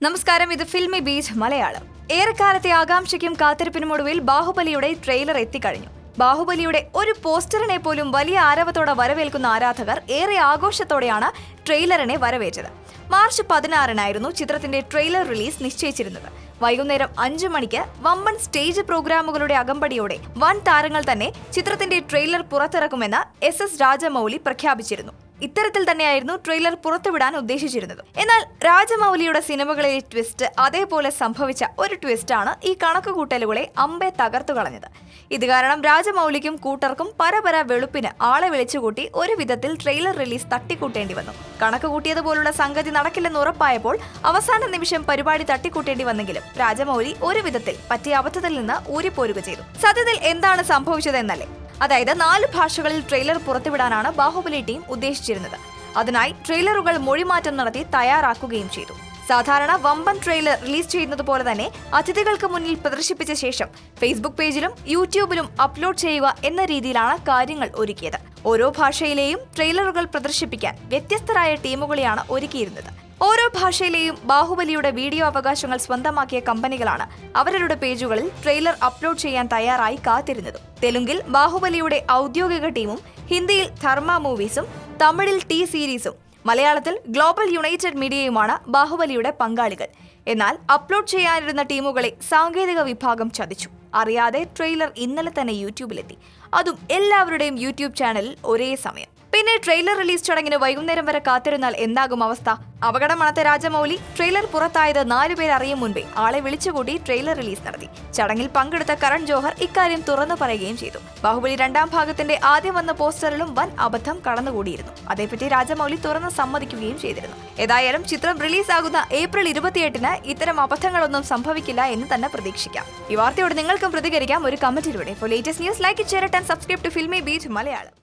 നമസ്കാരം, ഇത് filmy Beat Malayalam. ഏറെക്കാലത്തെ ആകാംക്ഷയ്ക്കും കാത്തിരിപ്പിനുമൊടുവിൽ ബാഹുബലിയുടെ trailer എത്തിക്കഴിഞ്ഞു. ബാഹുബലിയുടെ ഒരു പോസ്റ്ററിനെ പോലും വലിയ ആരവത്തോടെ വരവേൽക്കുന്ന ആരാധകർ ഏറെ ആഘോഷത്തോടെയാണ് ട്രെയിലറിനെ വരവേറ്റത്. മാർച്ച് 16-നായിരുന്നു ചിത്രത്തിന്റെ ട്രെയിലർ റിലീസ് നിശ്ചയിച്ചിരുന്നത്. വൈകുന്നേരം 5 മണിക്ക് വമ്പൻ സ്റ്റേജ് പ്രോഗ്രാമുകളുടെ അകമ്പടിയോടെ വൻ താരങ്ങൾ തന്നെ ചിത്രത്തിന്റെ ട്രെയിലർ പുറത്തിറക്കുമെന്ന് SS രാജമൗലി പ്രഖ്യാപിച്ചിരുന്നു. ഇത്തരത്തിൽ തന്നെയായിരുന്നു ട്രെയിലർ പുറത്തുവിടാൻ ഉദ്ദേശിച്ചിരുന്നത്. എന്നാൽ രാജമൗലിയുടെ സിനിമകളിലെ ട്വിസ്റ്റ് അതേപോലെ സംഭവിച്ച ഒരു ട്വിസ്റ്റാണ് ഈ കണക്കുകൂട്ടലുകളെ അമ്പെ തകർത്തു കളഞ്ഞത്. ഇത് കാരണം രാജമൗലിക്കും കൂട്ടർക്കും പരപര വെളുപ്പിന് ആളെ വിളിച്ചുകൂട്ടി ഒരു വിധത്തിൽ ട്രെയിലർ റിലീസ് തട്ടിക്കൂട്ടേണ്ടി വന്നു. കണക്ക് കൂട്ടിയതുപോലുള്ള സംഗതി നടക്കില്ലെന്ന് ഉറപ്പായപ്പോൾ അവസാന നിമിഷം പരിപാടി തട്ടിക്കൂട്ടേണ്ടി വന്നെങ്കിലും രാജമൗലി ഒരു വിധത്തിൽ പറ്റിയ അബദ്ധത്തിൽ നിന്ന് ഊരിപ്പോരുക ചെയ്തു. സത്യത്തിൽ എന്താണ് സംഭവിച്ചതെന്നല്ലേ? അതായത് 4 ഭാഷകളിൽ ട്രെയിലർ പുറത്തുവിടാനാണ് ബാഹുബലി ടീം ഉദ്ദേശിച്ചിരുന്നത്. അതിനായി ട്രെയിലറുകൾ മൊഴിമാറ്റം നടത്തി തയ്യാറാക്കുകയും ചെയ്തു. സാധാരണ വമ്പൻ ട്രെയിലർ റിലീസ് ചെയ്യുന്നത് പോലെ തന്നെ അതിഥികൾക്ക് മുന്നിൽ പ്രദർശിപ്പിച്ച ശേഷം ഫേസ്ബുക്ക് പേജിലും യൂട്യൂബിലും അപ്ലോഡ് ചെയ്യുക എന്ന രീതിയിലാണ് കാര്യങ്ങൾ ഒരുക്കിയത്. ഓരോ ഭാഷയിലെയും ട്രെയിലറുകൾ പ്രദർശിപ്പിക്കാൻ വ്യത്യസ്തരായ ടീമുകളെയാണ് ഒരുക്കിയിരുന്നത്. ഓരോ ഭാഷയിലെയും ബാഹുബലിയുടെ വീഡിയോ അവകാശങ്ങൾ സ്വന്തമാക്കിയ കമ്പനികളാണ് അവരുടെ പേജുകളിൽ ട്രെയിലർ അപ്ലോഡ് ചെയ്യാൻ തയ്യാറായി കാത്തിരുന്നത്. തെലുങ്കിൽ ബാഹുബലിയുടെ ഔദ്യോഗിക ടീമും ഹിന്ദിയിൽ ധർമ്മ മൂവീസും തമിഴിൽ ടി സീരീസും മലയാളത്തിൽ ഗ്ലോബൽ യുണൈറ്റഡ് മീഡിയയുമാണ് ബാഹുബലിയുടെ പങ്കാളികൾ. എന്നാൽ അപ്ലോഡ് ചെയ്യാനിരുന്ന ടീമുകളെ സാങ്കേതിക വിഭാഗം ചതിച്ചു. അറിയാതെ ട്രെയിലർ ഇന്നലെ തന്നെ യൂട്യൂബിലെത്തി. അതും എല്ലാവരുടെയും യൂട്യൂബ് ചാനലിൽ ഒരേ സമയം. പിന്നെ ട്രെയിലർ റിലീസ് ചടങ്ങിന് വൈകുന്നേരം വരെ കാത്തിരുന്നാൽ എന്താകും അവസ്ഥ? അപകടമണത്തെ രാജമൗലി ട്രെയിലർ പുറത്തായത് 4 പേർ അറിയും മുൻപേ ആളെ വിളിച്ചുകൂടി ട്രെയിലർ റിലീസ് നടത്തി. ചടങ്ങിൽ പങ്കെടുത്ത കരൺ ജോഹർ ഇക്കാര്യം തുറന്നു പറയുകയും ചെയ്തു. ബാഹുബലി 2ാം ഭാഗത്തിന്റെ ആദ്യം വന്ന പോസ്റ്ററിലും വൻ അബദ്ധം കടന്നുകൂടിയിരുന്നു. അതേപ്പറ്റി രാജമൗലി തുറന്ന് സമ്മതിക്കുകയും ചെയ്തിരുന്നു. ഏതായാലും ചിത്രം റിലീസാകുന്ന ഏപ്രിൽ 28-ന് ഇത്തരം അബദ്ധങ്ങളൊന്നും സംഭവിക്കില്ല എന്ന് തന്നെ പ്രതീക്ഷിക്കാം. ഈ വാർത്തയോട് നിങ്ങൾക്കും പ്രതികരിക്കാം ഒരു കമന്റിലൂടെ. For latest news, like, share and subscribe to Filmi Beat Malayalam.